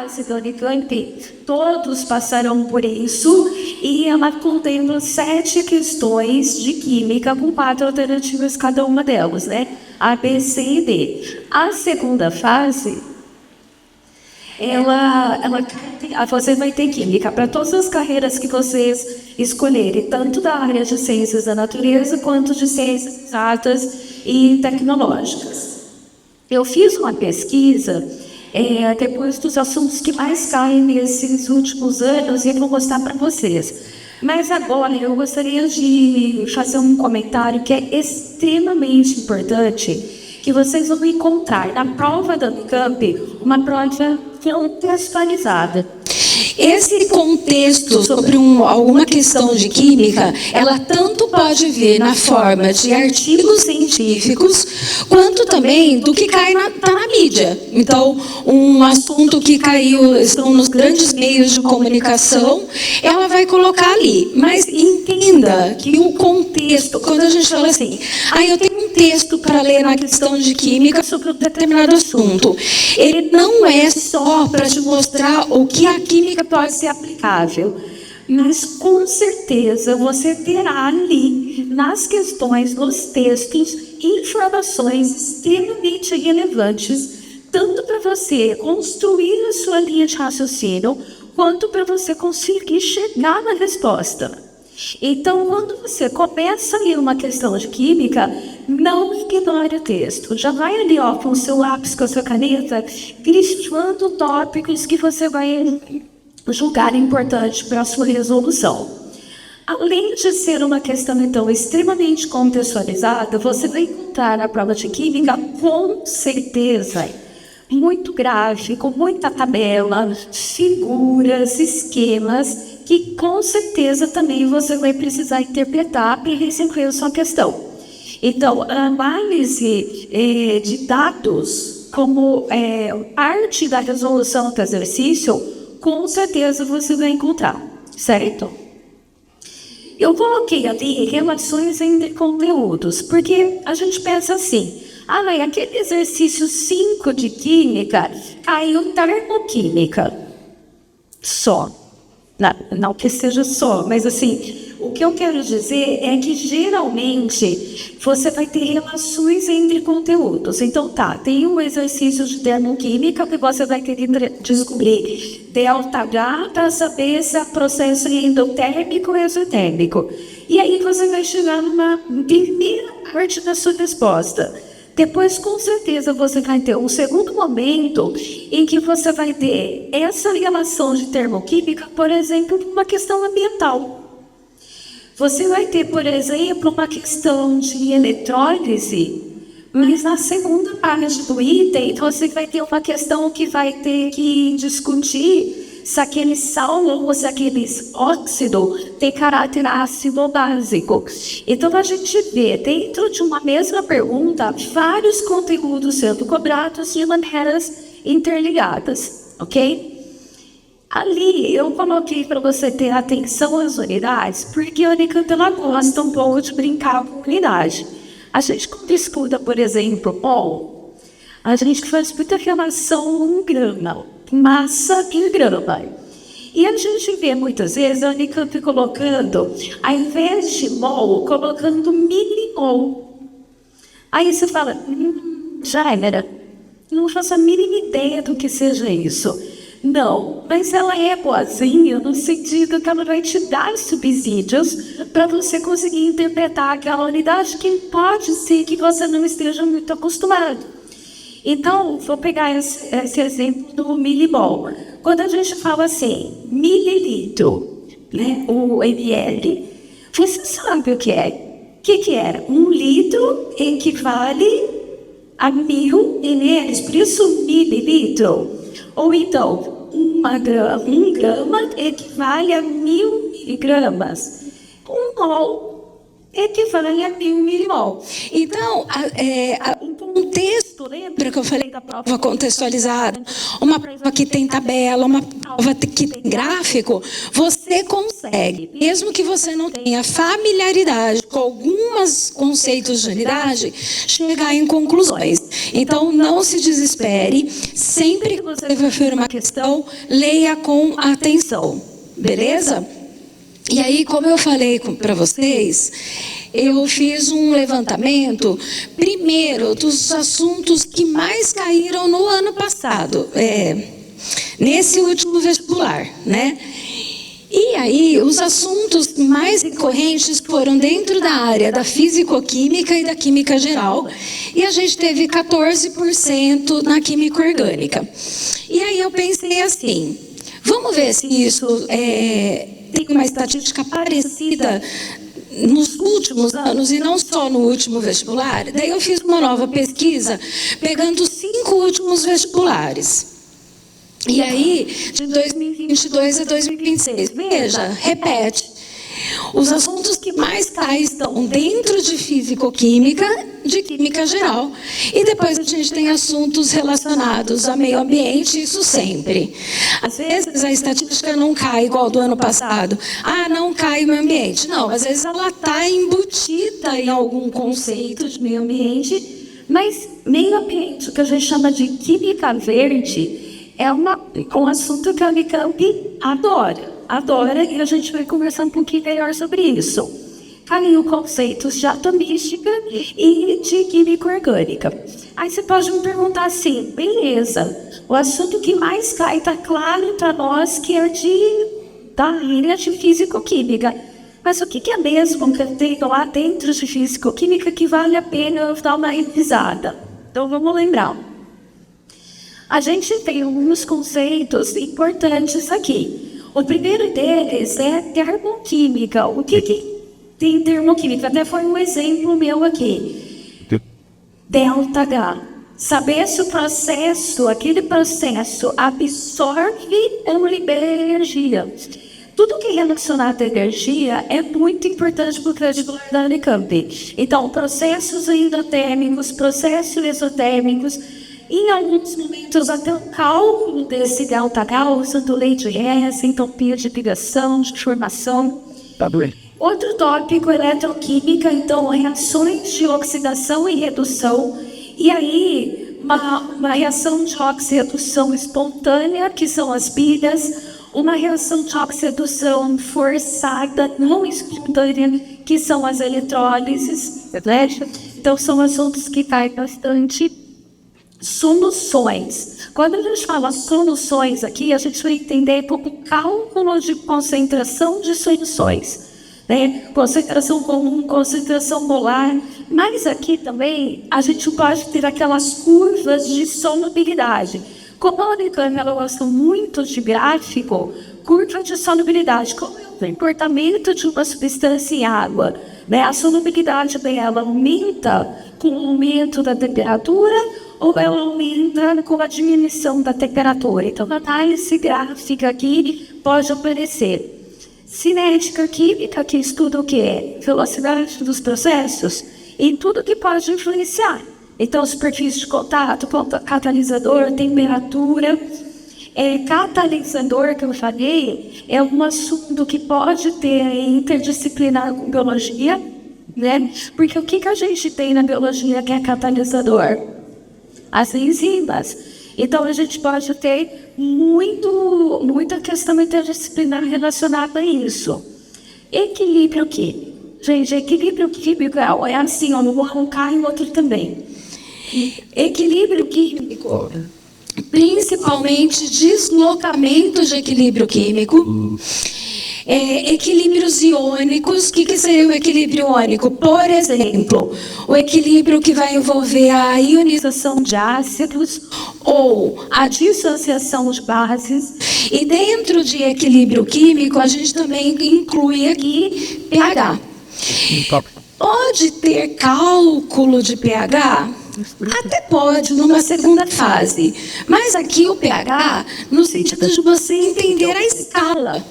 fase da Unicamp, todos passarão por isso, e ela contempla 7 questões de química com 4 alternativas cada uma delas, né? A, B, C e D. A segunda fase, você vai ter química para todas as carreiras que vocês escolherem, tanto da área de ciências da natureza, quanto de ciências exatas e tecnológicas. Eu fiz uma pesquisa depois dos assuntos que mais caem nesses últimos anos e eu vou mostrar para vocês. Mas agora eu gostaria de fazer um comentário que é extremamente importante, que vocês vão encontrar na prova da Unicamp, uma prova contextualizada. Esse contexto sobre alguma questão de química, ela tanto pode vir na forma de artigos científicos, quanto também do que tá na mídia. Então, um assunto que estão nos grandes meios de comunicação, ela vai colocar ali. Mas entenda que o contexto, quando a gente fala assim, eu tenho um texto para ler na questão de química sobre um determinado assunto, ele não é só para te mostrar o que a química pode ser aplicável, mas com certeza você terá ali, nas questões, nos textos, informações extremamente relevantes, tanto para você construir a sua linha de raciocínio, quanto para você conseguir chegar na resposta. Então, quando você começa a ler uma questão de química, não ignore o texto. Já vai ali com o seu lápis, com a sua caneta, listando tópicos que você vai julgar importante para a sua resolução. Além de ser uma questão, então, extremamente contextualizada, você vai encontrar na prova de química, com certeza, muito gráfico, muita tabela, figuras, esquemas, que com certeza também você vai precisar interpretar para resolver a sua questão. Então, a análise de dados como parte da resolução do exercício, com certeza você vai encontrar, certo? Eu coloquei ali relações entre conteúdos, porque a gente pensa assim, aquele exercício 5 de química, caiu termoquímica. Só. Não que seja só, mas assim, o que eu quero dizer é que geralmente você vai ter relações entre conteúdos. Então tem um exercício de termoquímica que você vai ter que descobrir ΔH para saber se é processo endotérmico ou exotérmico. E aí você vai chegar numa primeira parte da sua resposta. Depois, com certeza, você vai ter um segundo momento em que você vai ter essa relação de termoquímica, por exemplo, uma questão ambiental. Você vai ter, por exemplo, uma questão de eletrólise, mas na segunda parte do item, você vai ter uma questão que vai ter que discutir se aquele sal ou se aquele óxido tem caráter ácido ou básico. Então, a gente vê dentro de uma mesma pergunta vários conteúdos sendo cobrados de maneiras interligadas, ok? Ali, eu coloquei para você ter atenção às unidades, porque a Unicamp ela gosta um pouco de brincar com unidade. A gente, quando escuta, por exemplo, mol, a gente faz muita relação um grama, massa e grama. E a gente vê muitas vezes a Unicamp colocando, ao invés de mol, colocando milimol. Aí você fala, já era, não faço a mínima ideia do que seja isso. Não, mas ela é boazinha no sentido que ela vai te dar subsídios para você conseguir interpretar aquela unidade que pode ser que você não esteja muito acostumado. Então, vou pegar esse exemplo do milimol. Quando a gente fala assim, mililitro, né, o ml, você sabe o que é? O que é? 1 litro equivale a 1000 ml, por isso mililitro. Ou então, 1 grama equivale a 1000 miligramas. 1 mol equivale a 1000 milimol. Então, o contexto lembra que eu falei da prova contextualizada? Uma prova que tem tabela, uma prova que tem gráfico, você consegue, mesmo que você não tenha familiaridade com alguns conceitos de unidade, chegar em conclusões. Então, não se desespere. Sempre que você ver uma questão, leia com atenção. Beleza? E aí, como eu falei para vocês, eu fiz um levantamento, primeiro, dos assuntos que mais caíram no ano passado, nesse último vestibular, né? E aí, os assuntos mais recorrentes foram dentro da área da físico-química e da química geral. E a gente teve 14% na química orgânica. E aí eu pensei assim, vamos ver se isso tem uma estatística parecida nos últimos anos e não só no último vestibular. Daí eu fiz uma nova pesquisa pegando os 5 últimos vestibulares. E aí, de 2022 a 2026, veja, repete. Os assuntos que mais caem estão dentro de físico-química, de química geral. E depois a gente tem assuntos relacionados ao meio ambiente, isso sempre. Às vezes a estatística não cai igual do ano passado. Ah, não cai o meio ambiente. Não, às vezes ela está embutida em algum conceito de meio ambiente, mas meio ambiente, o que a gente chama de química verde, é um assunto que a Unicamp adora, e a gente vai conversar um pouquinho melhor sobre isso. Caiu conceitos de atomística e de química orgânica. Aí você pode me perguntar assim, beleza, o assunto que mais cai está claro para nós que é da área de físico-química. Mas o que é mesmo que tem lá dentro de físico-química que vale a pena eu dar uma revisada? Então vamos lembrar. A gente tem alguns conceitos importantes aqui. O primeiro deles é termoquímica. O que tem termoquímica? Até foi um exemplo meu aqui. ΔH. Saber se o processo, aquele processo, absorve ou libera energia. Tudo que é relacionado à energia é muito importante para o vestibular da Unicamp. Então, processos endotérmicos, processos exotérmicos, em alguns momentos, até o cálculo desse ΔH, usando lei de Hess, entropia de ligação, de formação. Tá doendo. Outro tópico, eletroquímica, então, reações de oxidação e redução. E aí, uma reação de oxidação espontânea, que são as pilhas, uma reação de oxidação forçada, não espontânea, que são as eletrólises, né? Então, são assuntos que caem bastante. Soluções. Quando a gente fala soluções aqui, a gente vai entender pouco cálculo de concentração de soluções, né? Concentração comum, concentração molar, mas aqui também a gente pode ter aquelas curvas de solubilidade. Como a Unicamp ela gosta muito de gráfico, curva de solubilidade, como é o comportamento de uma substância em água, né? A solubilidade dela aumenta com o aumento da temperatura ou ela aumenta com a diminuição da temperatura. Então, a análise gráfica aqui pode aparecer. Cinética química, que estuda o que é? Velocidade dos processos e tudo que pode influenciar. Então, superfície de contato, catalisador, temperatura. Catalisador, que eu falei, é um assunto que pode ter interdisciplinar com biologia, né? Porque o que a gente tem na biologia que é catalisador? As enzimas. Então, a gente pode ter muita questão interdisciplinar relacionada a isso. Equilíbrio químico. Gente, equilíbrio químico é assim, um cai e o outro também. Equilíbrio químico, principalmente deslocamento de equilíbrio químico. Equilíbrios iônicos. O que seria o equilíbrio iônico? Por exemplo, o equilíbrio que vai envolver a ionização de ácidos ou a dissociação de bases. E dentro de equilíbrio químico, a gente também inclui aqui pH. Pode ter cálculo de pH? Até pode, numa segunda fase. Mas aqui o pH, no sentido de você entender a escala.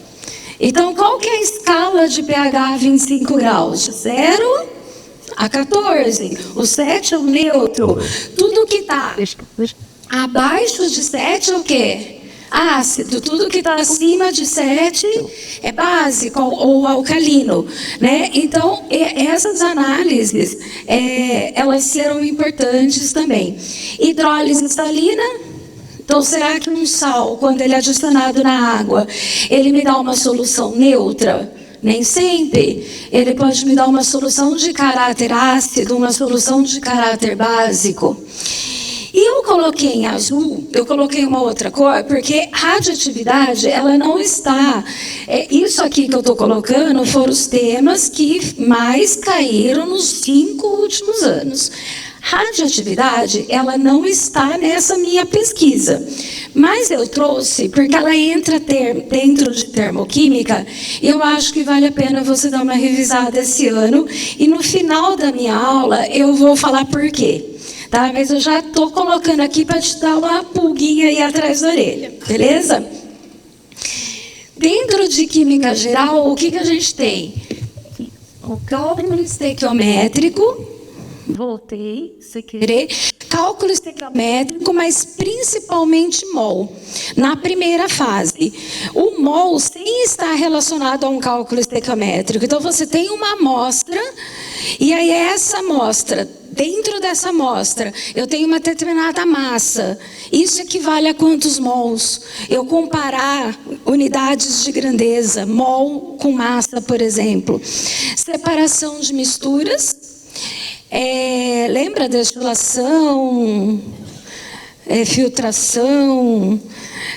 Então, qual que é a escala de pH a 25 graus? De 0 a 14. O 7 é o neutro. Tudo que está abaixo de 7 é o quê? Ácido. Tudo que está acima de 7 é básico ou alcalino, né? Então, essas análises, elas serão importantes também. Hidrólise salina. Então, será que um sal, quando ele é adicionado na água, ele me dá uma solução neutra? Nem sempre. Ele pode me dar uma solução de caráter ácido, uma solução de caráter básico. E eu coloquei em azul, eu coloquei uma outra cor, porque radioatividade, ela não está... isso aqui que eu estou colocando foram os temas que mais caíram nos 5 últimos anos. Radioatividade, ela não está nessa minha pesquisa. Mas eu trouxe, porque ela entra dentro de termoquímica, e eu acho que vale a pena você dar uma revisada esse ano. E no final da minha aula, eu vou falar por quê. Tá? Mas eu já estou colocando aqui para te dar uma pulguinha aí atrás da orelha, beleza? Dentro de química geral, o que a gente tem? O cálculo estequiométrico. Voltei, se querer. Cálculo estequiométrico, mas principalmente mol. Na primeira fase, o mol sem estar relacionado a um cálculo estequiométrico. Então, você tem uma amostra, e aí essa amostra, dentro dessa amostra, eu tenho uma determinada massa. Isso equivale a quantos mols? Eu comparar unidades de grandeza, mol com massa, por exemplo. Separação de misturas. Lembra destilação, filtração,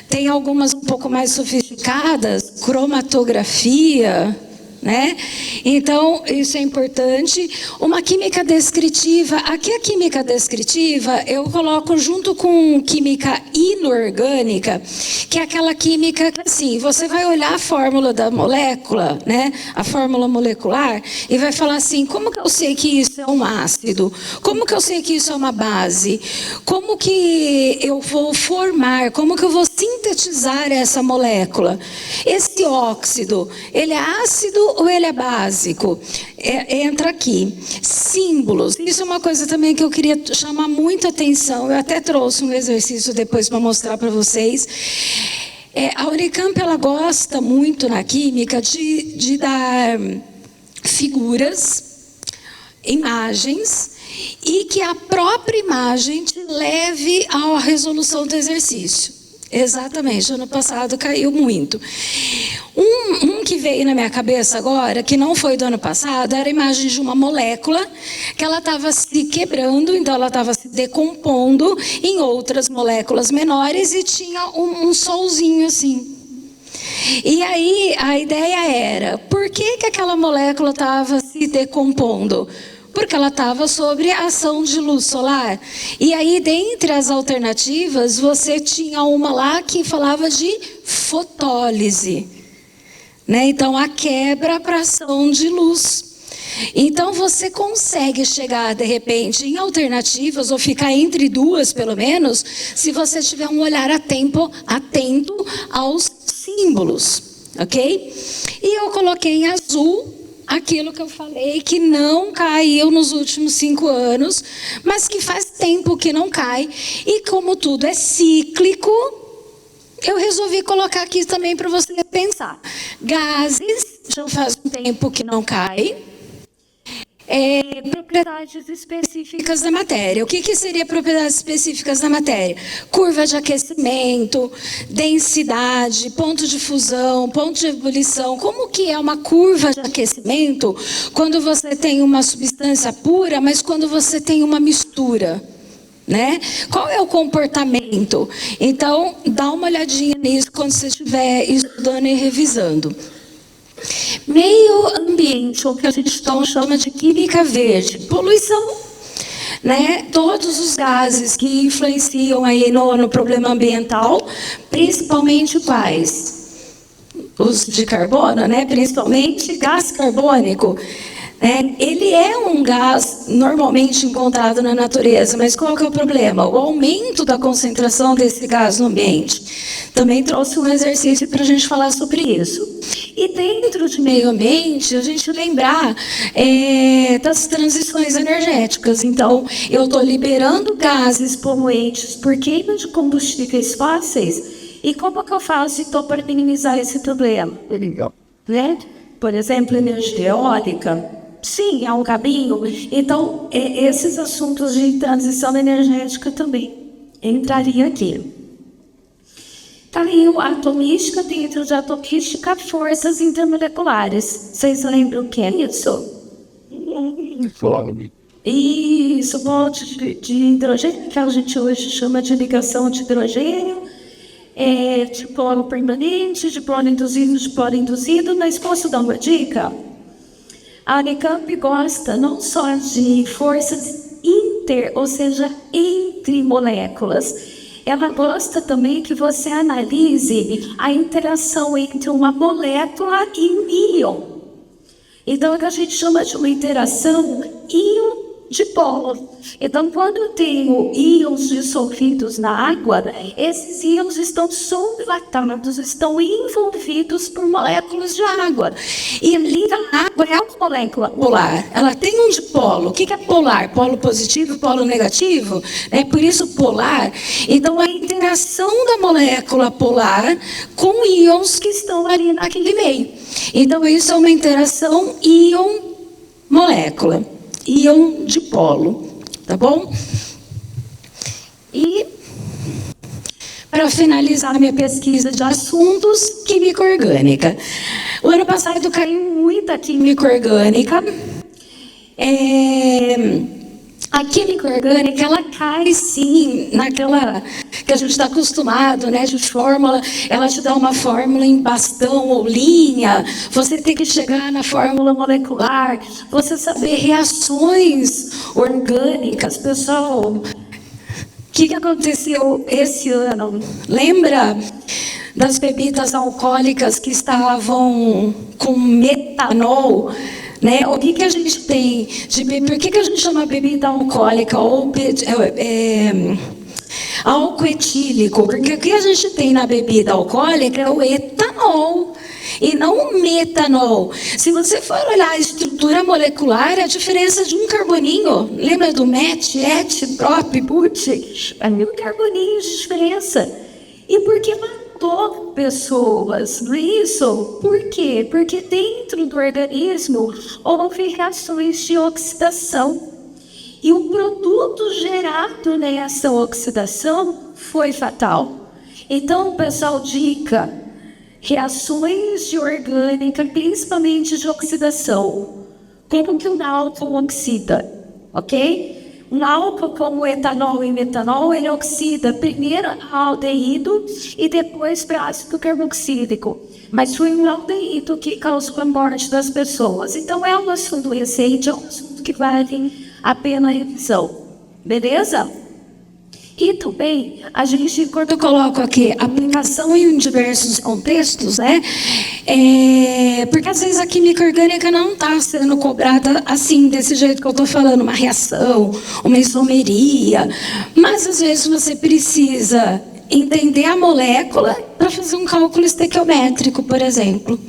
tem algumas um pouco mais sofisticadas, cromatografia, né? Então, isso é importante. Uma química descritiva, aqui a química descritiva eu coloco junto com química inorgânica, que é aquela química que, assim, você vai olhar a fórmula da molécula, né? A fórmula molecular, e vai falar assim, como que eu sei que isso é um ácido? Como que eu sei que isso é uma base? Como que eu vou formar? Como que eu vou sintetizar essa molécula? Esse óxido, ele é ácido ou ele é básico? Entra aqui. Símbolos. Isso é uma coisa também que eu queria chamar muita atenção. Eu até trouxe um exercício depois para mostrar para vocês. A Unicamp, ela gosta muito na química de dar figuras, imagens, e que a própria imagem te leve à resolução do exercício. Exatamente, ano passado caiu muito. Um que veio na minha cabeça agora, que não foi do ano passado, era a imagem de uma molécula que ela estava se quebrando, então ela estava se decompondo em outras moléculas menores e tinha um solzinho assim. E aí a ideia era, por que aquela molécula estava se decompondo? Porque ela estava sob a ação de luz solar. E aí, dentre as alternativas, você tinha uma lá que falava de fotólise, né? Então, a quebra para ação de luz. Então, você consegue chegar, de repente, em alternativas, ou ficar entre duas, pelo menos, se você tiver um olhar atento aos símbolos, ok? E eu coloquei em azul aquilo que eu falei que não caiu nos últimos 5 anos, mas que faz tempo que não cai. E como tudo é cíclico, eu resolvi colocar aqui também para você pensar. Gases, já faz um tempo que não cai. Propriedades específicas da matéria. O que seria propriedades específicas da matéria? Curva de aquecimento, densidade, ponto de fusão, ponto de ebulição. Como que é uma curva de aquecimento quando você tem uma substância pura, mas quando você tem uma mistura? Né? Qual é o comportamento? Então, dá uma olhadinha nisso quando você estiver estudando e revisando. Meio ambiente, o que a gente chama de química verde, poluição, né? Todos os gases que influenciam aí no problema ambiental, principalmente quais? Os de carbono, né? Principalmente gás carbônico. Ele é um gás normalmente encontrado na natureza, mas qual que é o problema? O aumento da concentração desse gás no ambiente. Também trouxe um exercício para a gente falar sobre isso. E dentro de meio ambiente, a gente lembrar das transições energéticas. Então, eu estou liberando gases poluentes por queima de combustíveis fósseis, e como que eu faço então para minimizar esse problema? Né? Por exemplo, energia eólica. Sim, é um caminho. Então, esses assuntos de transição energética também entraria aqui. Tá aí a atomística, dentro de atomística, forças intermoleculares. Vocês lembram o que é isso? Isso, monte de hidrogênio, que a gente hoje chama de ligação de hidrogênio, de polo permanente, de polo induzido, mas posso dar uma dica? A Unicamp gosta não só de forças ou seja, entre moléculas. Ela gosta também que você analise a interação entre uma molécula e um íon. Então, é o que a gente chama de uma interação íon-dipolo. Então, quando eu tenho íons dissolvidos na água, esses íons estão sobrelatados, estão envolvidos por moléculas de água. E ali a água é uma molécula polar. Ela tem um dipolo. O que é polar? Polo positivo, polo negativo? É por isso polar. Então, a interação da molécula polar com íons que estão ali naquele meio. Então, isso é uma interação íon-molécula. Íon-dipolo. Tá bom? E, para finalizar minha pesquisa de assuntos, química orgânica. O ano passado caiu muita química orgânica. A química orgânica, ela cai sim naquela que a gente está acostumado, né, de fórmula. Ela te dá uma fórmula em bastão ou linha. Você tem que chegar na fórmula molecular. Você saber reações orgânicas. Pessoal, o que aconteceu esse ano? Lembra das bebidas alcoólicas que estavam com metanol? Né? O que a gente tem de bebida? Por que a gente chama bebida alcoólica ou álcool etílico? Porque o que a gente tem na bebida alcoólica é o etanol e não o metanol. Se você for olhar a estrutura molecular, a diferença de um carboninho, lembra do met, et, prop, but? É 1000 carboninhos de diferença. E por que matou pessoas? Não é isso? Por quê? Porque dentro do organismo houve reações de oxidação. E o produto gerado nessa oxidação foi fatal. Então, pessoal, dica: reações de orgânica, principalmente de oxidação. Como que o álcool oxida? Ok? Um álcool como o etanol e metanol, ele oxida primeiro a aldeído e depois para ácido carboxílico. Mas foi um aldeído que causou a morte das pessoas. Então é um assunto recente, é um assunto que vale a pena a revisão. Beleza? E também, a gente, quando eu coloco aqui aplicação em diversos contextos, né? Porque às vezes a química orgânica não está sendo cobrada assim, desse jeito que eu estou falando, uma reação, uma isomeria. Mas às vezes você precisa entender a molécula para fazer um cálculo estequiométrico, por exemplo.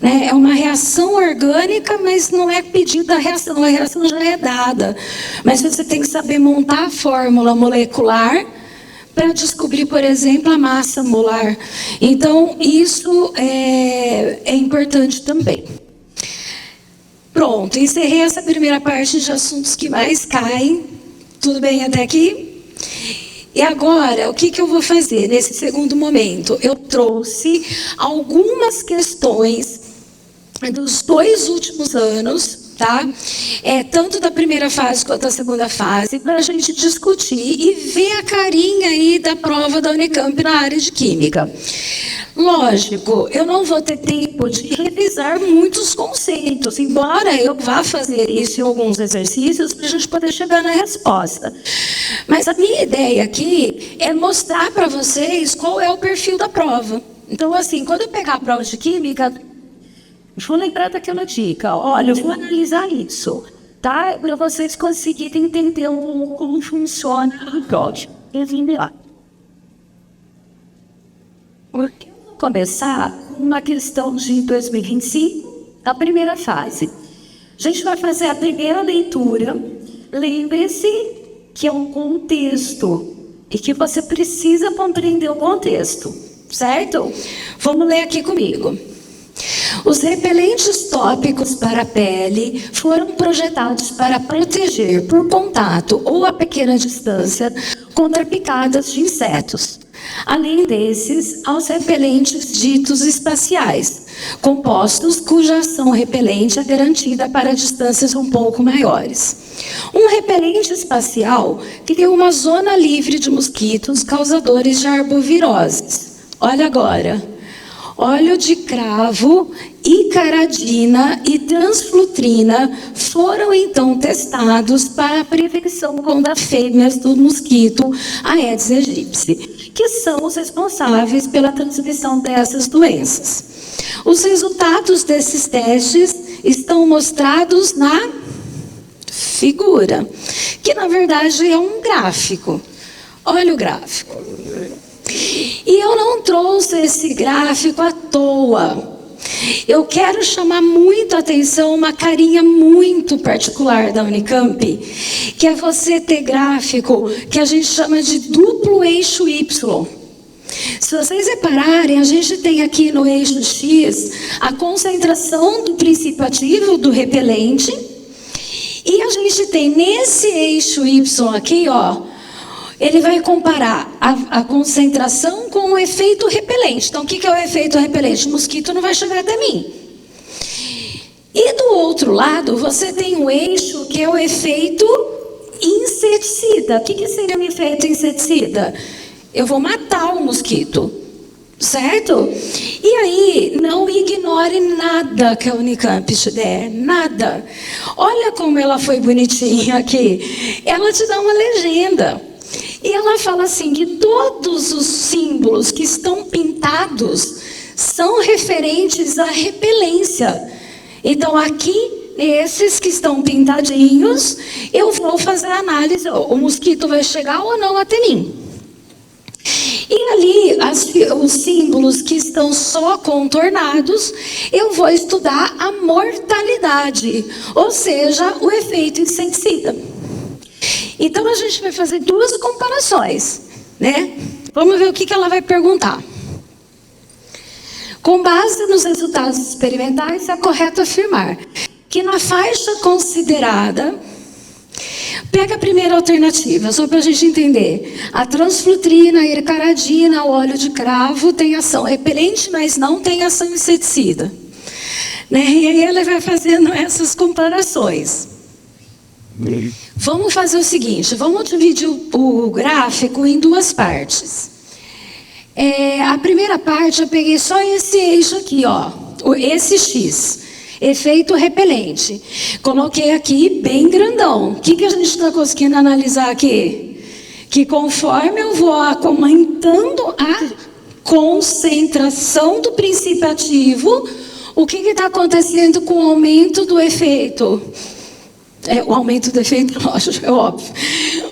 Né? É uma reação orgânica, mas não é pedida a reação já é dada. Mas você tem que saber montar a fórmula molecular para descobrir, por exemplo, a massa molar. Então, isso é importante também. Pronto, encerrei essa primeira parte de assuntos que mais caem. Tudo bem até aqui? E agora, o que eu vou fazer nesse segundo momento? Eu trouxe algumas questões dos 2 últimos anos, tá? Tanto da primeira fase quanto da segunda fase, para a gente discutir e ver a carinha aí da prova da Unicamp na área de Química. Lógico, eu não vou ter tempo de revisar muitos conceitos, embora eu vá fazer isso em alguns exercícios para a gente poder chegar na resposta. Mas a minha ideia aqui é mostrar para vocês qual é o perfil da prova. Então, assim, quando eu pegar a prova de Química, vou lembrar daquela dica. Olha, eu vou analisar isso, tá? Para vocês conseguirem entender como funciona a prova. Por que eu vou começar com uma questão de 2025, a primeira fase. A gente vai fazer a primeira leitura. Lembre-se que é um contexto e que você precisa compreender o contexto, certo? Vamos ler aqui comigo. Os repelentes tópicos para a pele foram projetados para proteger por contato ou a pequena distância contra picadas de insetos. Além desses, aos repelentes ditos espaciais, compostos cuja ação repelente é garantida para distâncias um pouco maiores. Um repelente espacial cria uma zona livre de mosquitos causadores de arboviroses. Olha agora. Óleo de cravo, icaradina e transflutrina foram então testados para a prevenção contra fêmeas do mosquito Aedes aegypti, que são os responsáveis pela transmissão dessas doenças. Os resultados desses testes estão mostrados na figura, que na verdade é um gráfico. Olha o gráfico. E eu não trouxe esse gráfico à toa. Eu quero chamar muito a atenção uma carinha muito particular da Unicamp, que é você ter gráfico que a gente chama de duplo eixo Y. Se vocês repararem, a gente tem aqui no eixo X a concentração do princípio ativo do repelente, e a gente tem nesse eixo Y aqui, ó, ele vai comparar a concentração com o efeito repelente. Então, o que é o efeito repelente? O mosquito não vai chegar até mim. E do outro lado, você tem um eixo que é o efeito inseticida. O que seria o efeito inseticida? Eu vou matar o mosquito, certo? E aí, não ignore nada que a Unicamp te der, nada. Olha como ela foi bonitinha aqui. Ela te dá uma legenda. E ela fala assim, que todos os símbolos que estão pintados são referentes à repelência. Então, aqui, esses que estão pintadinhos, eu vou fazer a análise, o mosquito vai chegar ou não até mim. E ali, os símbolos que estão só contornados, eu vou estudar a mortalidade, ou seja, o efeito inseticida. Então, a gente vai fazer duas comparações, né? Vamos ver o que ela vai perguntar. Com base nos resultados experimentais, é correto afirmar que na faixa considerada, pega a primeira alternativa, só para a gente entender. A transflutrina, a icaradina, o óleo de cravo tem ação repelente, mas não tem ação inseticida. Né? E aí ela vai fazendo essas comparações. Vamos fazer o seguinte, vamos dividir o gráfico em duas partes. A primeira parte eu peguei só esse eixo aqui, ó, esse X, efeito repelente. Coloquei aqui bem grandão. O que a gente está conseguindo analisar aqui? Que conforme eu vou aumentando a concentração do princípio ativo, o que está acontecendo com o aumento do efeito? O aumento do efeito, lógico, é óbvio.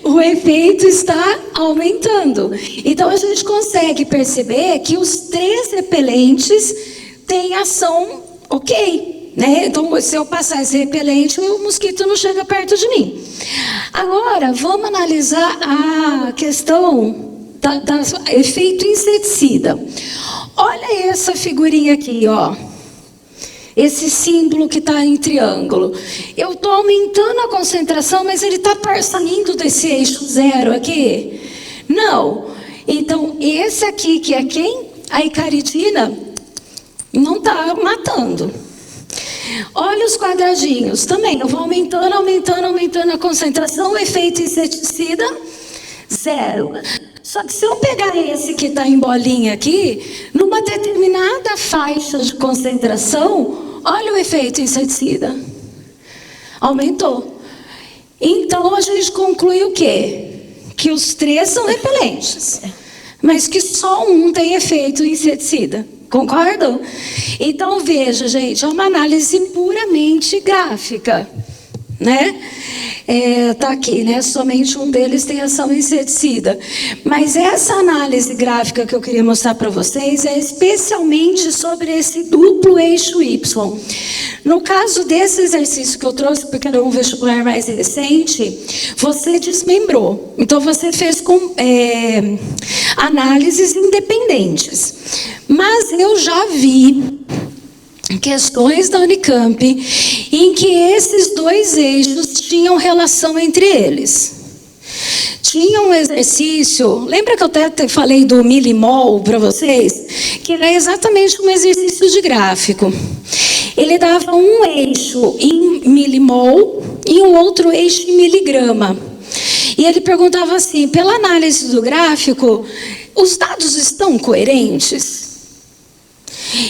O efeito está aumentando. Então, a gente consegue perceber que os três repelentes têm ação ok, né? Então, se eu passar esse repelente, o mosquito não chega perto de mim. Agora, vamos analisar a questão do efeito inseticida. Olha essa figurinha aqui, ó. Esse símbolo que está em triângulo. Eu estou aumentando a concentração, mas ele está saindo desse eixo zero aqui? Não. Então, esse aqui, que é quem? A icaridina, não está matando. Olha os quadradinhos. Também, eu vou aumentando a concentração, o efeito inseticida, zero. Só que se eu pegar esse que está em bolinha aqui, numa determinada faixa de concentração, olha o efeito inseticida. Aumentou. Então, a gente conclui o quê? Que os três são repelentes, mas que só um tem efeito inseticida. Concordam? Então, veja, gente, é uma análise puramente gráfica, né? Tá aqui, né? Somente um deles tem ação inseticida. Mas essa análise gráfica que eu queria mostrar para vocês é especialmente sobre esse duplo eixo Y. No caso desse exercício que eu trouxe, porque era um vestibular mais recente, você desmembrou. Então, você fez com análises independentes. Mas eu já vi questões da Unicamp em que esses dois eixos tinham relação entre eles. Tinha um exercício, lembra que eu até falei do milimol para vocês? Que era exatamente um exercício de gráfico. Ele dava um eixo em milimol e um outro eixo em miligrama. E ele perguntava assim, pela análise do gráfico, os dados estão coerentes?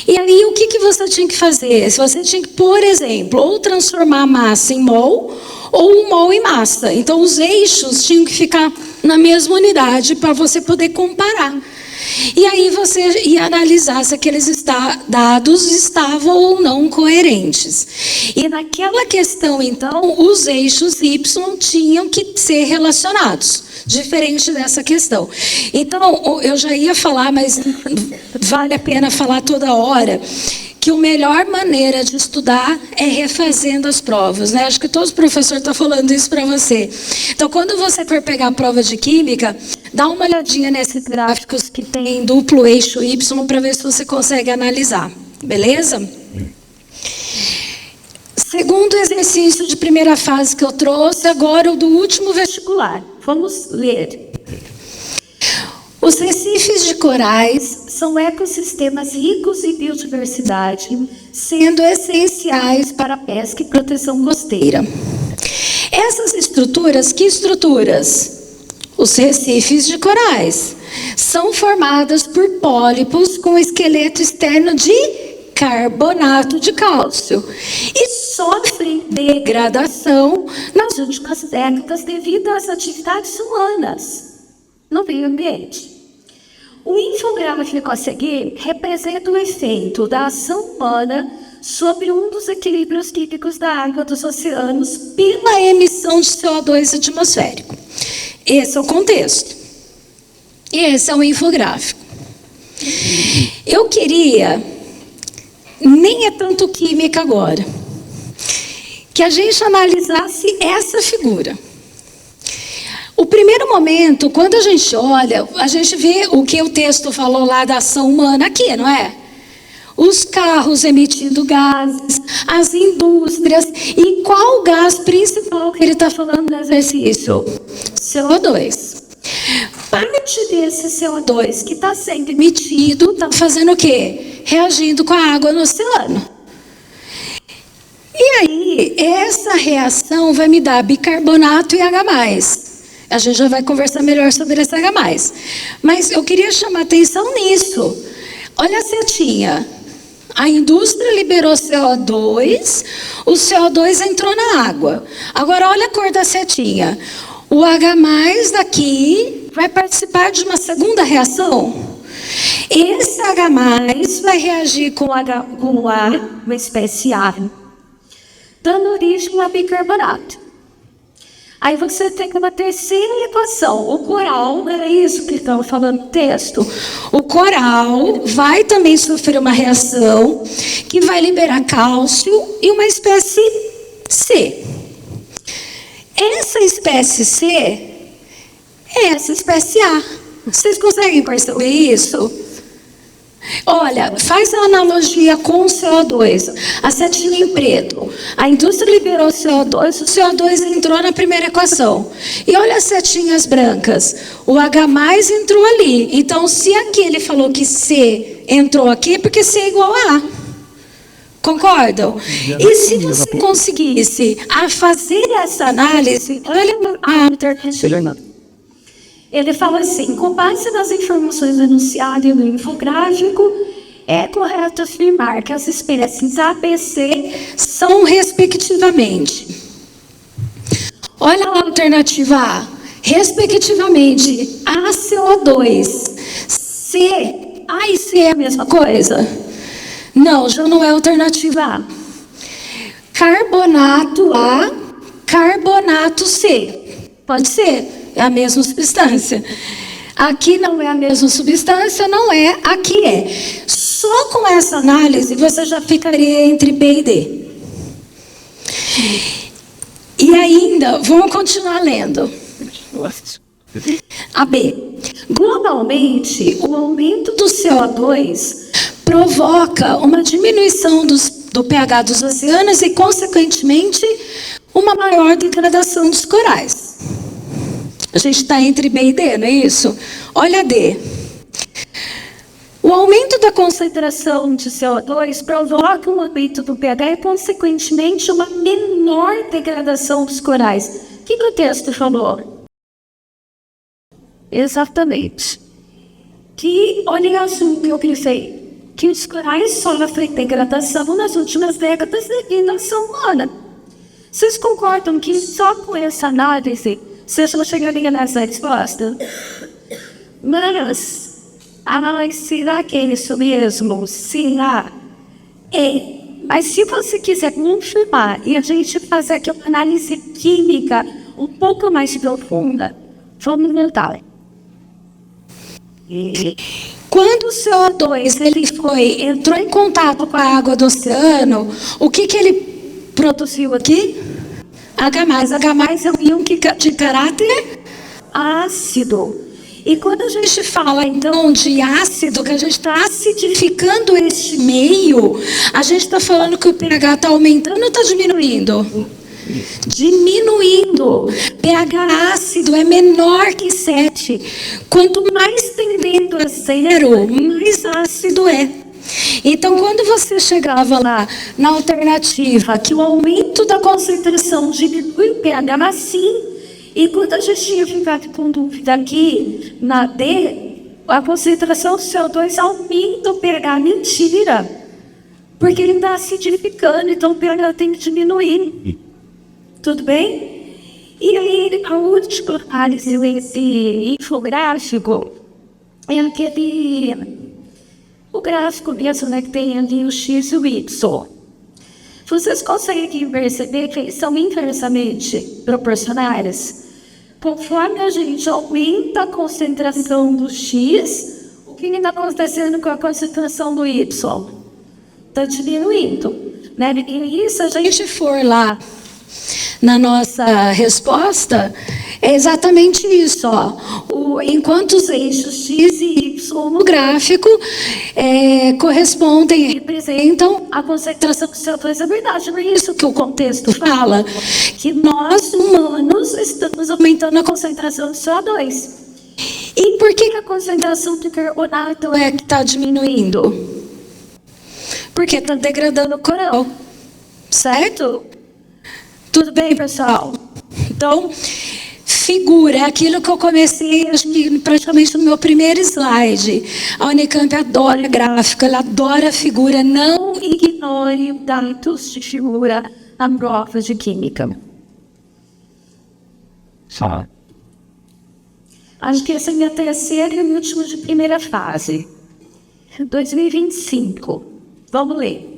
E aí, o que você tinha que fazer? Você tinha que, por exemplo, ou transformar a massa em mol, ou um mol em massa. Então, os eixos tinham que ficar na mesma unidade para você poder comparar. E aí, você ia analisar se aqueles dados estavam ou não coerentes. E naquela questão, então, os eixos Y tinham que ser relacionados. Diferente dessa questão. Então, eu já ia falar, mas vale a pena falar toda hora, que a melhor maneira de estudar é refazendo as provas, né? Acho que todos os professores estão falando isso para você. Então, quando você for pegar a prova de Química, dá uma olhadinha nesses gráficos que tem duplo eixo Y para ver se você consegue analisar. Beleza? Segundo exercício de primeira fase que eu trouxe, agora o do último vestibular. Vamos ler. Os recifes de corais são ecossistemas ricos em biodiversidade, sendo essenciais para a pesca e proteção costeira. Essas estruturas, que estruturas? Os recifes de corais são formadas por pólipos com esqueleto externo de carbonato de cálcio e sofrem degradação nas últimas décadas devido às atividades humanas no meio ambiente. O infográfico a seguir representa o efeito da ação humana sobre um dos equilíbrios típicos da água dos oceanos pela emissão de CO2 atmosférico. Esse é o contexto. E esse é o infográfico. Eu queria, nem é tanto química agora, que a gente analisasse essa figura. O primeiro momento, quando a gente olha, a gente vê o que o texto falou lá da ação humana aqui, não é? Os carros emitindo gases, as indústrias. E qual o gás principal que ele está falando no exercício? CO2. Parte desse CO2 que está sendo emitido está fazendo o quê? Reagindo com a água no oceano. E aí, essa reação vai me dar bicarbonato e H+. A gente já vai conversar melhor sobre esse H+. Mas eu queria chamar atenção nisso. Olha a setinha. A indústria liberou CO2, o CO2 entrou na água. Agora, olha a cor da setinha. O H+ daqui vai participar de uma segunda reação. Esse H+ vai reagir com uma espécie A, dando origem a bicarbonato. Aí você tem uma terceira equação. O coral, era isso que estava falando no texto. O coral vai também sofrer uma reação que vai liberar cálcio e uma espécie C. Essa espécie C é essa espécie A. Vocês conseguem perceber isso? Olha, faz a analogia com o CO2. A setinha em preto. A indústria liberou CO2, o CO2 entrou na primeira equação. E olha as setinhas brancas. O H+ entrou ali. Então, se aqui ele falou que C entrou aqui, é porque C é igual a A. Concordam? E se você conseguisse fazer essa análise, olha a alternativa. Ele fala assim, com base nas informações enunciadas no infográfico, é correto afirmar que as espécies A, B, C são respectivamente. Olha a alternativa A. Respectivamente, A, CO2, C. A e C é a mesma coisa? Não, já não é alternativa A. Carbonato A, carbonato C. Pode ser, é a mesma substância. Aqui não é a mesma substância, não é, aqui é. Só com essa análise você já ficaria entre B e D. E ainda, vamos continuar lendo. A B. Globalmente, o aumento do CO2 provoca uma diminuição do pH dos oceanos e, consequentemente, uma maior degradação dos corais. A gente está entre B e D, não é isso? Olha a D. O aumento da concentração de CO2 provoca um aumento do pH e, consequentemente, uma menor degradação dos corais. O que o texto falou? Exatamente. Que, olha o que eu pensei, que os corais sofrem degradação nas últimas décadas devido à ação humana. Vocês concordam que só com essa análise vocês não chegariam nessa resposta? Mas será que é isso mesmo? Será? É. Mas se você quiser confirmar e a gente fazer aqui uma análise química um pouco mais profunda, vamos tentar. Quando o CO2 entrou em contato com a água do oceano, o que ele produziu aqui? H+. H+ é um íon de caráter ácido. E quando a gente fala, então, de ácido, que a gente está acidificando este meio, a gente está falando que o pH está aumentando ou está diminuindo? Diminuindo. pH ácido é menor que 7. Quanto mais tendendo a 0, mais ácido é. Então, quando você chegava lá na alternativa que o aumento da concentração diminui o pH, mas sim, e quando a gente tinha ficado com dúvida aqui na D, a concentração do CO2 aumenta o pH. Mentira! Porque ele está acidificando, então o pH tem que diminuir. Tudo bem? E aí, a última análise desse infográfico é aquele... O gráfico mesmo, né, que tem ali o X e o Y. Vocês conseguem perceber que eles são inversamente proporcionais? Conforme a gente aumenta a concentração do X, o que está acontecendo com a concentração do Y? Está diminuindo. Né? E se a gente for lá na nossa resposta, é exatamente isso. Enquanto os eixos X e Y no gráfico correspondem, representam a concentração de CO2, é verdade, não é isso que o contexto fala? Que nós, humanos, estamos aumentando a concentração de CO2. E por que a concentração de carbonato é que está diminuindo? Porque está degradando o coral, certo? Tudo bem, pessoal? Então, figura, aquilo que eu comecei, acho que praticamente no meu primeiro slide. A Unicamp adora gráfico, ela adora figura. Não ignore dados de figura na prova de química. Acho que essa é a minha terceira e última de primeira fase. 2025. Vamos ler.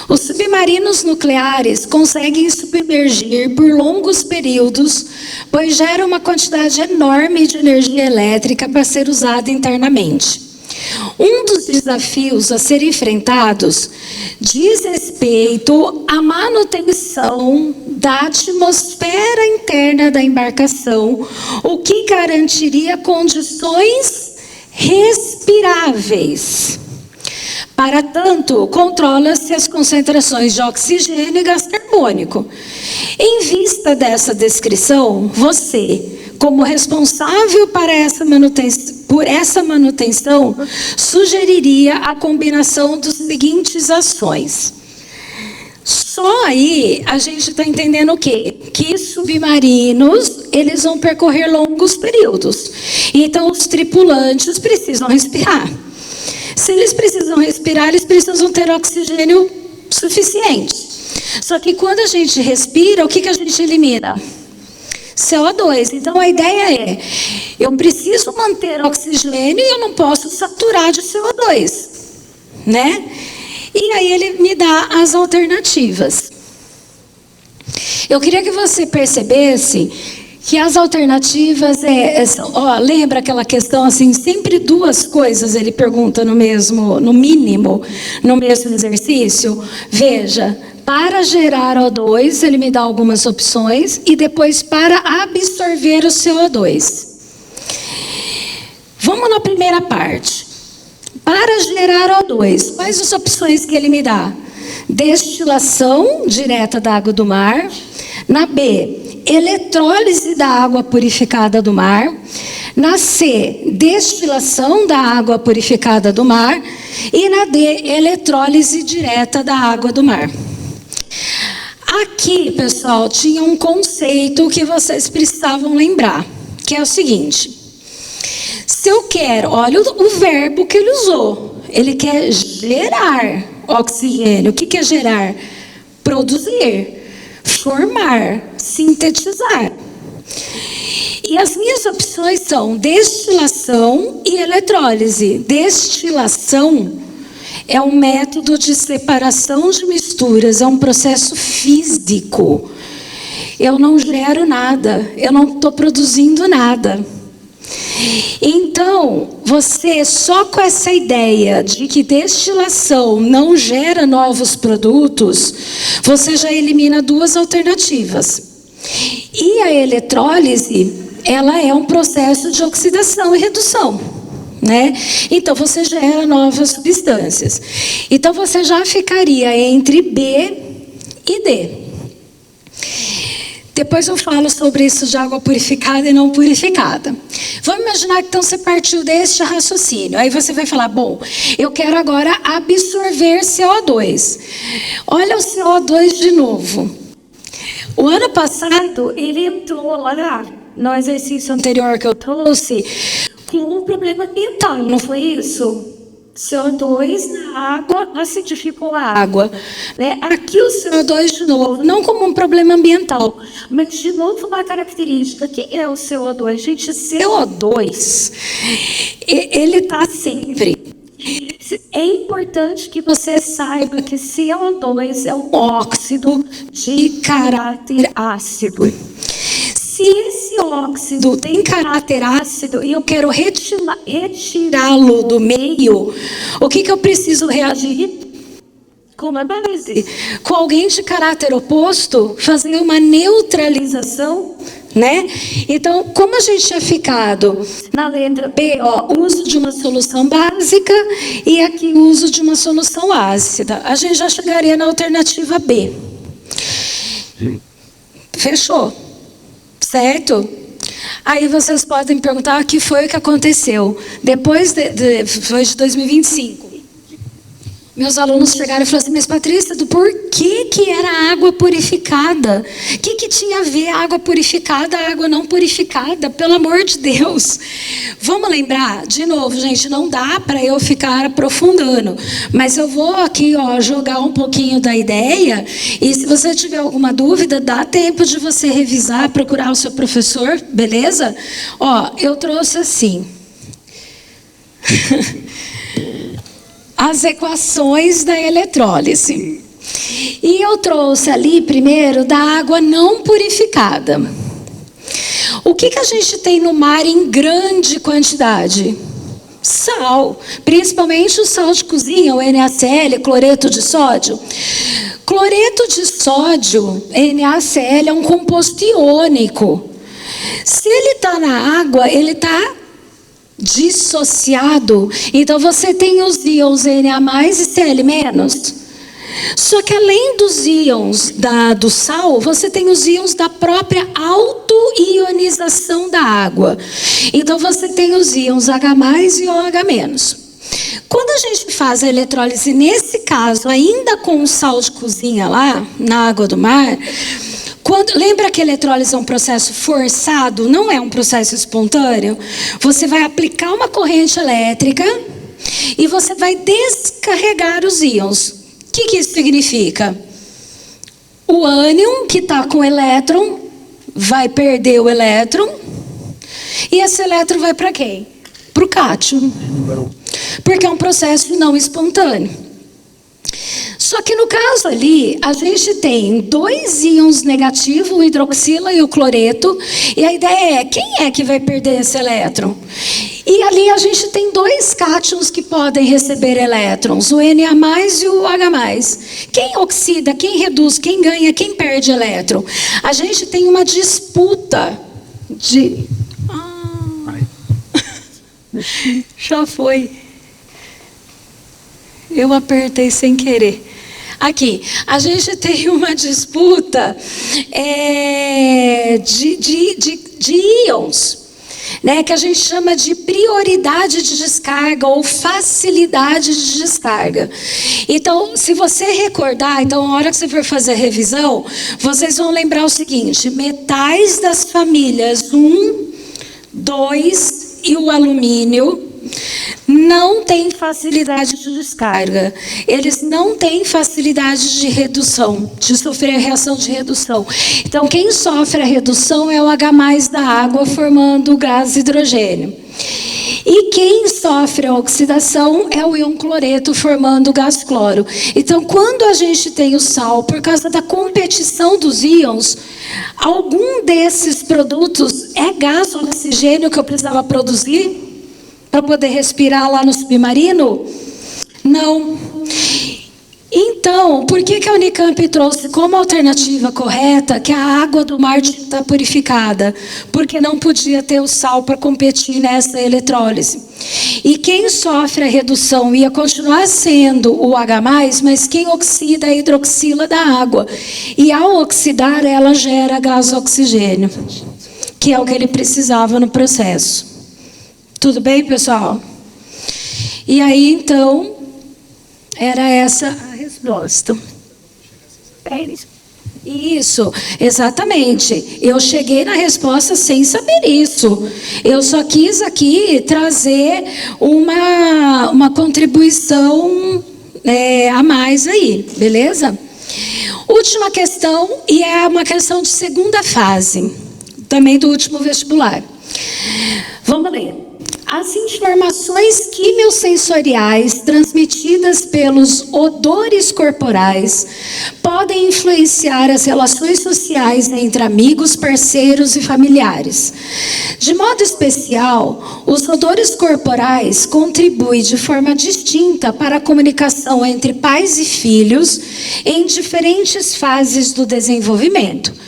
Os submarinos nucleares conseguem submergir por longos períodos, pois geram uma quantidade enorme de energia elétrica para ser usada internamente. Um dos desafios a ser enfrentados diz respeito à manutenção da atmosfera interna da embarcação, o que garantiria condições respiráveis. Para tanto, controla-se as concentrações de oxigênio e gás carbônico. Em vista dessa descrição, você, como responsável por essa manutenção, sugeriria a combinação dos seguintes ações. Só aí a gente está entendendo o quê? Que submarinos, eles vão percorrer longos períodos. Então, os tripulantes precisam respirar. Se eles precisam respirar, eles precisam ter oxigênio suficiente. Só que quando a gente respira, o que a gente elimina? CO2. Então a ideia é, eu preciso manter oxigênio e eu não posso saturar de CO2. Né? E aí ele me dá as alternativas. Eu queria que você percebesse que as alternativas lembra aquela questão assim, sempre duas coisas ele pergunta no mínimo, no mesmo exercício. Veja, para gerar O2, ele me dá algumas opções, e depois para absorver o CO2. Vamos na primeira parte. Para gerar O2, quais as opções que ele me dá? Destilação direta da água do mar. Na B, eletrólise da água purificada do mar. Na C, destilação da água purificada do mar. E na D, eletrólise direta da água do mar. Aqui, pessoal, tinha um conceito que vocês precisavam lembrar, que é o seguinte. Se eu quero, olha o verbo que ele usou. Ele quer gerar oxigênio. O que é gerar? Produzir, formar, sintetizar. E as minhas opções são destilação e eletrólise. Destilação é um método de separação de misturas, é um processo físico. Eu não gero nada, eu não estou produzindo nada. Então, você só com essa ideia de que destilação não gera novos produtos, você já elimina duas alternativas. E a eletrólise, ela é um processo de oxidação e redução, né? Então, você gera novas substâncias. Então, você já ficaria entre B e D. Depois eu falo sobre isso de água purificada e não purificada. Vamos imaginar que então você partiu deste raciocínio. Aí você vai falar, bom, eu quero agora absorver CO2. Olha o CO2 de novo. O ano passado, ele entrou lá no exercício anterior que eu trouxe com um problema ambiental, não foi isso? CO2 na água acidificou a água, né? Aqui o CO2 de novo, não como um problema ambiental, mas de novo uma característica que é o CO2. Gente, CO2, ele está sempre. É importante que você saiba que CO2 é um óxido de caráter ácido. Se esse óxido tem caráter ácido e eu quero retirá-lo do meio, o que eu preciso reagir? Com uma base. Com alguém de caráter oposto, fazer uma neutralização, né? Então, como a gente tinha ficado na letra B, uso de uma solução básica e aqui uso de uma solução ácida, a gente já chegaria na alternativa B. Fechou? Certo? Aí vocês podem perguntar o que foi que aconteceu. Depois foi de 2025. Meus alunos chegaram e falaram assim, mas Patrícia, do porquê que era água purificada? O que tinha a ver água purificada, água não purificada? Pelo amor de Deus. Vamos lembrar, de novo, gente, não dá para eu ficar aprofundando. Mas eu vou aqui, jogar um pouquinho da ideia. E se você tiver alguma dúvida, dá tempo de você revisar, procurar o seu professor, beleza? Eu trouxe assim. As equações da eletrólise. E eu trouxe ali primeiro da água não purificada. O que a gente tem no mar em grande quantidade? Sal, principalmente o sal de cozinha, o NaCl, cloreto de sódio. Cloreto de sódio, NaCl, é um composto iônico. Se ele está na água, ele está dissociado. Então você tem os íons Na+ e Cl-. Só que além dos íons do sal, você tem os íons da própria auto-ionização da água. Então você tem os íons H+ e OH-. Quando a gente faz a eletrólise, nesse caso, ainda com o sal de cozinha lá, na água do mar, lembra que a eletrólise é um processo forçado, não é um processo espontâneo? Você vai aplicar uma corrente elétrica e você vai descarregar os íons. O que isso significa? O ânion, que está com o elétron, vai perder o elétron. E esse elétron vai para quem? Para o cátion. Porque é um processo não espontâneo. Só que no caso ali, a gente tem 2 íons negativos, o hidroxila e o cloreto, e a ideia é, quem é que vai perder esse elétron? E ali a gente tem 2 cátions que podem receber elétrons, o Na+, e o H+. Quem oxida, quem reduz, quem ganha, quem perde elétron? A gente tem uma disputa de... Já foi. Eu apertei sem querer. Aqui, a gente tem uma disputa de íons, né, que a gente chama de prioridade de descarga ou facilidade de descarga. Então, se você recordar, então, na hora que você for fazer a revisão, vocês vão lembrar o seguinte: metais das famílias 1, 2 e o alumínio não têm facilidade de descarga. Eles não têm facilidade de redução, de sofrer a reação de redução. Então, quem sofre a redução é o H+ da água, formando o gás hidrogênio. E quem sofre a oxidação é o íon cloreto, formando o gás cloro. Então, quando a gente tem o sal, por causa da competição dos íons, algum desses produtos é gás ou oxigênio que eu precisava produzir para poder respirar lá no submarino? Não. Então, por que a Unicamp trouxe como alternativa correta que a água do mar está purificada? Porque não podia ter o sal para competir nessa eletrólise. E quem sofre a redução ia continuar sendo o H+, mas quem oxida é a hidroxila da água. E ao oxidar, ela gera gás oxigênio, que é o que ele precisava no processo. Tudo bem, pessoal? E aí, então, era essa a resposta. Isso, exatamente. Eu cheguei na resposta sem saber isso. Eu só quis aqui trazer uma contribuição a mais aí, beleza? Última questão, e é uma questão de segunda fase, também do último vestibular. Vamos ler. As informações quimiosensoriais transmitidas pelos odores corporais podem influenciar as relações sociais entre amigos, parceiros e familiares. De modo especial, os odores corporais contribuem de forma distinta para a comunicação entre pais e filhos em diferentes fases do desenvolvimento.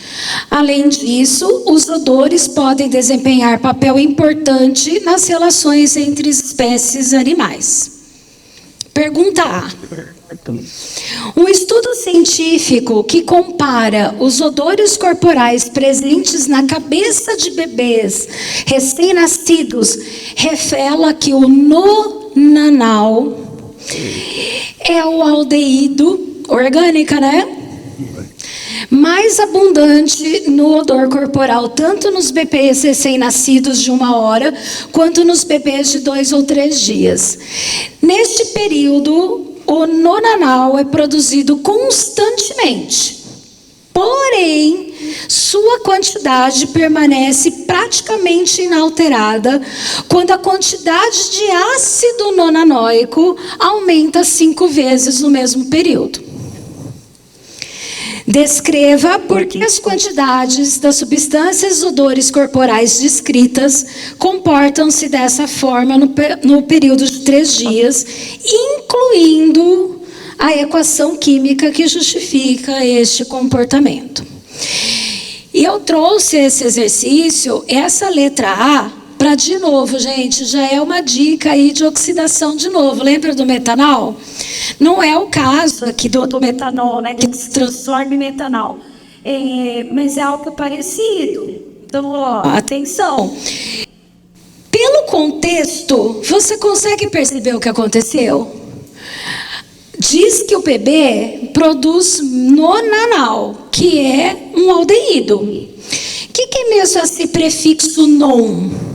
Além disso, os odores podem desempenhar papel importante nas relações entre espécies animais. Pergunta A. Um estudo científico que compara os odores corporais presentes na cabeça de bebês recém-nascidos revela que o nonanal é o aldeído orgânica, né? Mais abundante no odor corporal, tanto nos bebês recém-nascidos de 1 hora, quanto nos bebês de 2 ou 3 dias. Neste período, o nonanal é produzido constantemente. Porém, sua quantidade permanece praticamente inalterada quando a quantidade de ácido nonanoico aumenta 5 vezes no mesmo período. Descreva por que as quantidades das substâncias odores corporais descritas comportam-se dessa forma no período de 3 dias, incluindo a equação química que justifica este comportamento. E eu trouxe esse exercício, essa letra A, para, de novo, gente, já é uma dica aí de oxidação de novo. Lembra do metanol? Não é o caso aqui do metanol, né, que se transforma em metanol. Mas é algo parecido. Então, ó, atenção. Pelo contexto, você consegue perceber o que aconteceu? Diz que o bebê produz nonanal, que é um aldeído. O que é mesmo esse prefixo non?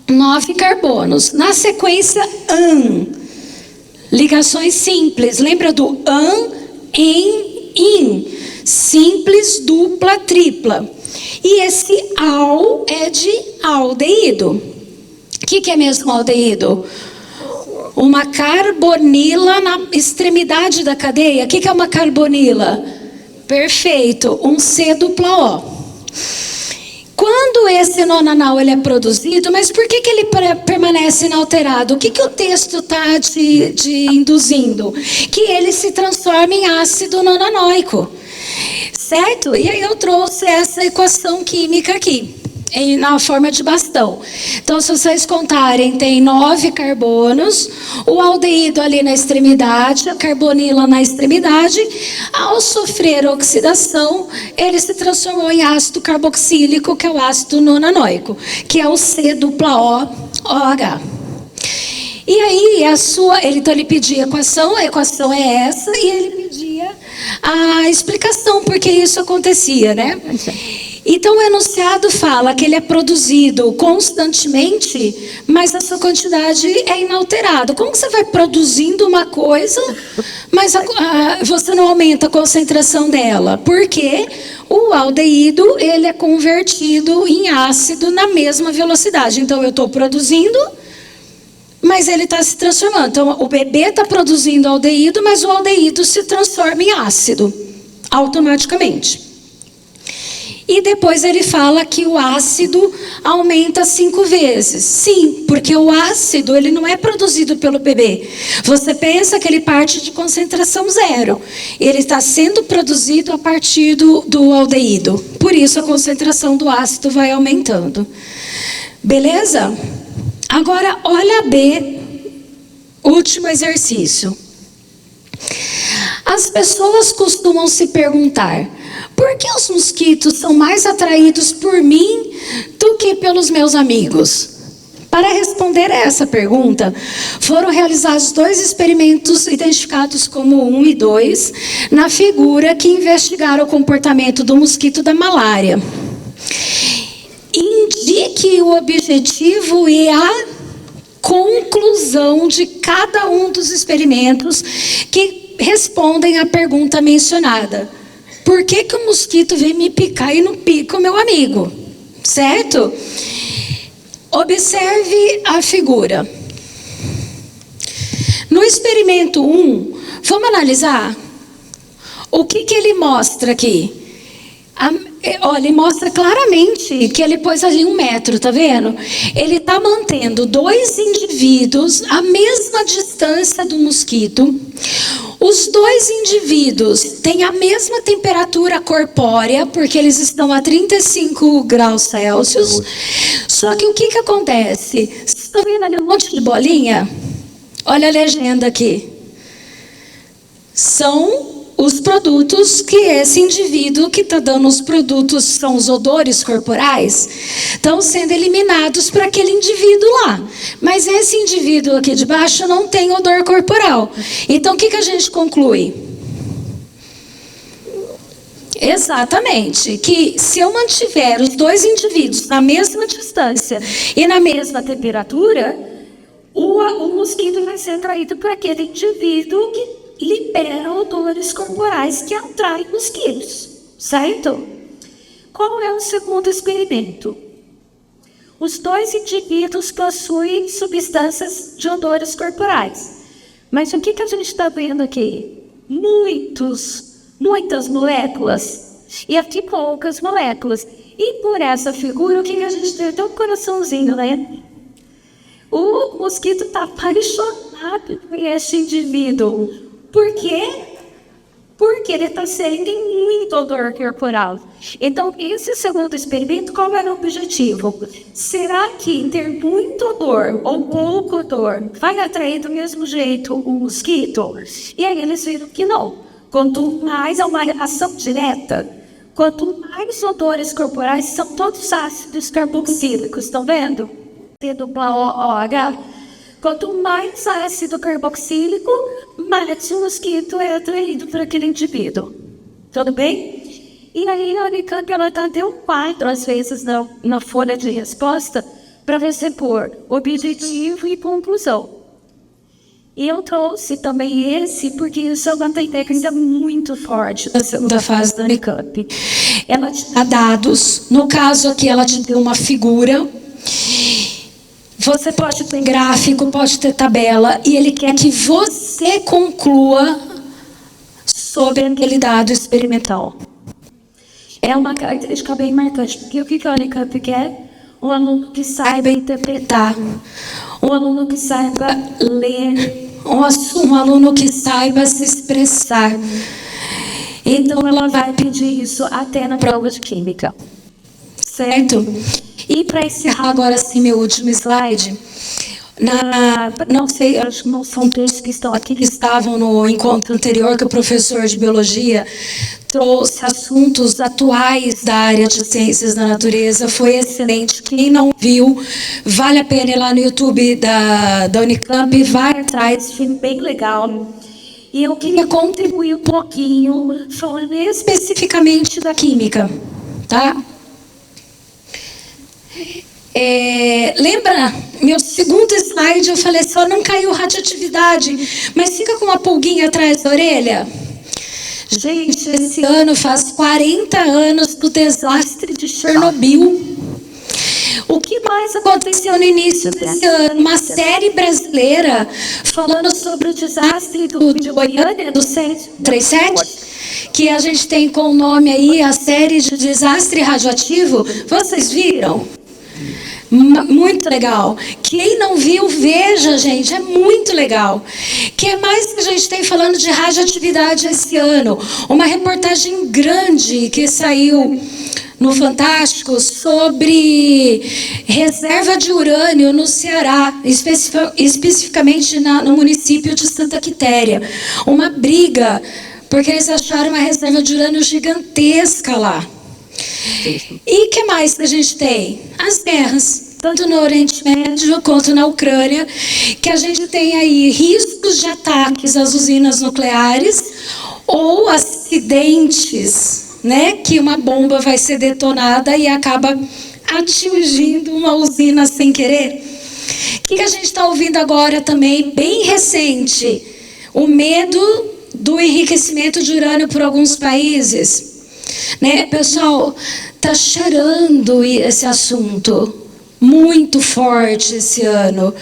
9 carbonos. Na sequência, an. Ligações simples. Lembra do an, em, in. Simples, dupla, tripla. E esse al é de aldeído. O que é mesmo aldeído? uma carbonila na extremidade da cadeia. O que é uma carbonila? Perfeito, um C-O. Quando esse nonanol ele é produzido, mas por que ele permanece inalterado? O que o texto está te induzindo? Que ele se transforma em ácido nonanoico, certo? E aí eu trouxe essa equação química aqui, na forma de bastão. Então, se vocês contarem, tem 9 carbonos, o aldeído ali na extremidade, a carbonila na extremidade. Ao sofrer oxidação, ele se transformou em ácido carboxílico, que é o ácido nonanoico, que é o C-O-OH. E aí, ele pedia a equação é essa, e ele pedia a explicação por que isso acontecia, né? Então, o enunciado fala que ele é produzido constantemente, mas a sua quantidade é inalterada. Como você vai produzindo uma coisa, mas você não aumenta a concentração dela? Porque o aldeído, ele é convertido em ácido na mesma velocidade. Então, eu estou produzindo, mas ele está se transformando. Então, o bebê está produzindo aldeído, mas o aldeído se transforma em ácido, automaticamente. E depois ele fala que o ácido aumenta 5 vezes. Sim, porque o ácido ele não é produzido pelo bebê. Você pensa que ele parte de concentração 0. Ele está sendo produzido a partir do aldeído. Por isso a concentração do ácido vai aumentando. Beleza? Agora, olha B, último exercício. As pessoas costumam se perguntar: por que os mosquitos são mais atraídos por mim do que pelos meus amigos? Para responder a essa pergunta, foram realizados 2 experimentos identificados como 1 e 2, na figura, que investigaram o comportamento do mosquito da malária. Indique o objetivo e a conclusão de cada um dos experimentos que respondem à pergunta mencionada. Por que o mosquito vem me picar e não pica o meu amigo? Certo? Observe a figura. No experimento 1, vamos analisar o que ele mostra aqui. Olha, ele mostra claramente que ele pôs ali 1 metro, tá vendo? Ele está mantendo 2 indivíduos à mesma distância do mosquito. Os 2 indivíduos têm a mesma temperatura corpórea, porque eles estão a 35 graus Celsius. Só que o que acontece? Vocês estão vendo ali um monte de bolinha? Olha a legenda aqui. São os produtos que esse indivíduo que está dando os produtos, são os odores corporais, estão sendo eliminados para aquele indivíduo lá. Mas esse indivíduo aqui de baixo não tem odor corporal. Então, o que a gente conclui? Exatamente, que se eu mantiver os 2 indivíduos na mesma distância e na mesma temperatura, o mosquito vai ser atraído por aquele indivíduo que libera odores corporais que atraem mosquitos, certo? Qual é o segundo experimento? Os 2 indivíduos possuem substâncias de odores corporais. Mas o que a gente está vendo aqui? Muitas moléculas. E aqui poucas moléculas. E por essa figura, o que a gente tem? Tem um coraçãozinho, né? O mosquito está apaixonado por esse indivíduo. Por quê? Porque ele está sentindo muito odor corporal. Então, esse segundo experimento, qual era o objetivo? Será que ter muito odor ou pouco odor vai atrair do mesmo jeito o mosquito? E aí eles viram que não. Quanto mais é uma ação direta, quanto mais odores corporais, são todos ácidos carboxílicos, estão vendo? C-O-OH. Quanto mais ácido carboxílico, mais o mosquito é atraído por aquele indivíduo. Tudo bem? E aí a Unicamp deu um quadro, às vezes, na folha de resposta, para você pôr objetivo e conclusão. E eu trouxe também esse, porque isso é uma técnica muito forte da segunda fase da Unicamp. Ela te dá dados, no caso aqui ela te deu uma figura. Você pode ter gráfico, pode ter tabela, e ele quer que você conclua sobre aquele dado experimental. É uma característica bem marcante, porque o que a Unicamp quer? Um aluno que saiba interpretar, um aluno que saiba ler, Um aluno que saiba se expressar. Então, ela vai pedir isso até na prova de química. Certo? E para encerrar agora sim meu último slide, não sei, acho que não são todos que estão aqui, que estavam no encontro anterior, que o professor de biologia trouxe assuntos atuais da área de ciências da natureza, foi excelente. Quem não viu, vale a pena ir lá no YouTube da Unicamp, vai atrás, filme bem legal. E eu queria contribuir um pouquinho, falando especificamente da química, tá? Lembra, meu segundo slide, eu falei só não caiu radioatividade, mas fica com uma pulguinha atrás da orelha. Gente, esse ano faz 40 anos do desastre de Chernobyl. O que mais aconteceu no início desse ano? Uma série brasileira falando sobre o desastre de Goiânia, do 137, que a gente tem com o nome aí, a série de desastre radioativo. Vocês viram? Muito legal. Quem não viu, veja, gente, é muito legal. O que mais que a gente tem falando de radioatividade esse ano? Uma reportagem grande que saiu no Fantástico sobre reserva de urânio no Ceará, especificamente no município de Santa Quitéria. Uma briga, porque eles acharam uma reserva de urânio gigantesca lá. E o que mais que a gente tem? As guerras, tanto no Oriente Médio quanto na Ucrânia, que a gente tem aí riscos de ataques às usinas nucleares ou acidentes, né, que uma bomba vai ser detonada e acaba atingindo uma usina sem querer. O que a gente está ouvindo agora também, bem recente? O medo do enriquecimento de urânio por alguns países. Né, pessoal, tá cheirando esse assunto muito forte esse ano.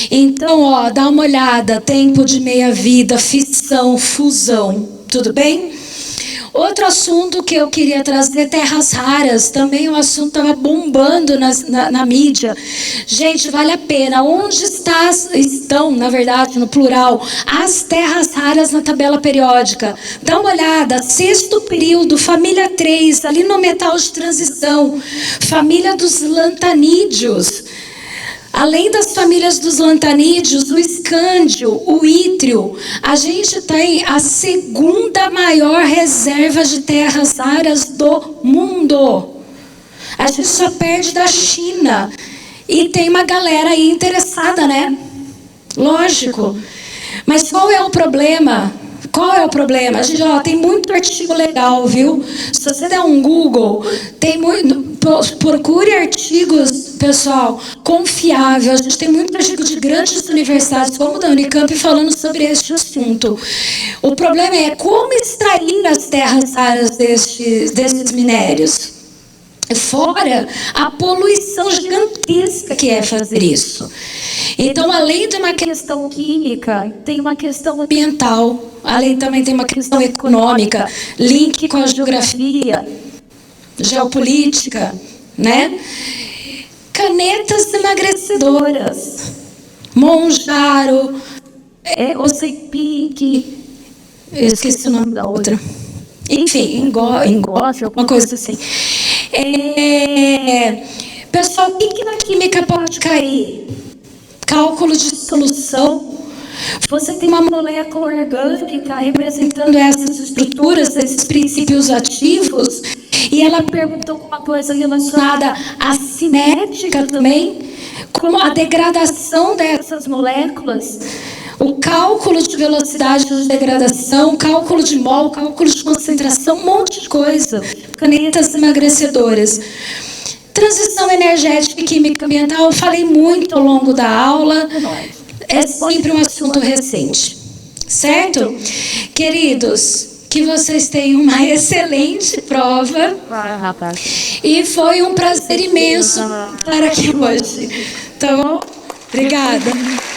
Então, ó, dá uma olhada, tempo de meia-vida, fissão, fusão, tudo bem? Outro assunto que eu queria trazer, terras raras, também o assunto estava bombando na mídia. Gente, vale a pena. Onde estão, na verdade, no plural, as terras raras na tabela periódica? Dá uma olhada, sexto período, família 3, ali no metal de transição, família dos lantanídeos. Além das famílias dos lantanídeos, o escândio, o ítrio, a gente tem a segunda maior reserva de terras raras do mundo. A gente só perde da China. E tem uma galera aí interessada, né? Lógico. Mas qual é o problema? Qual é o problema? A gente, ó, tem muito artigo legal, viu? Se você der um Google, tem muito, procure artigos, pessoal, confiável. A gente tem muito artigo de grandes universidades, como da Unicamp, falando sobre este assunto. O problema é como extrair as terras raras desses minérios. Fora a poluição gigantesca que é fazer isso. Então, além de uma questão química, tem uma questão ambiental, além também tem uma questão econômica, link com a geografia, geopolítica, né? Canetas emagrecedoras, Monjaro, Ozempic, eu esqueci o nome da outra. Enfim, engove, alguma coisa assim. Pessoal, o que na química pode cair? Cálculo de solução. Você tem uma molécula orgânica representando essas estruturas, esses princípios ativos, e ela perguntou uma coisa relacionada à cinética também, como a degradação dessas moléculas, o cálculo de velocidade de degradação, cálculo de mol, cálculo de concentração, um monte de coisa. Canetas emagrecedoras. Transição energética e química ambiental, eu falei muito ao longo da aula, é sempre um assunto recente, certo? Queridos, que vocês tenham uma excelente prova e foi um prazer imenso estar aqui hoje, tá bom? Obrigada.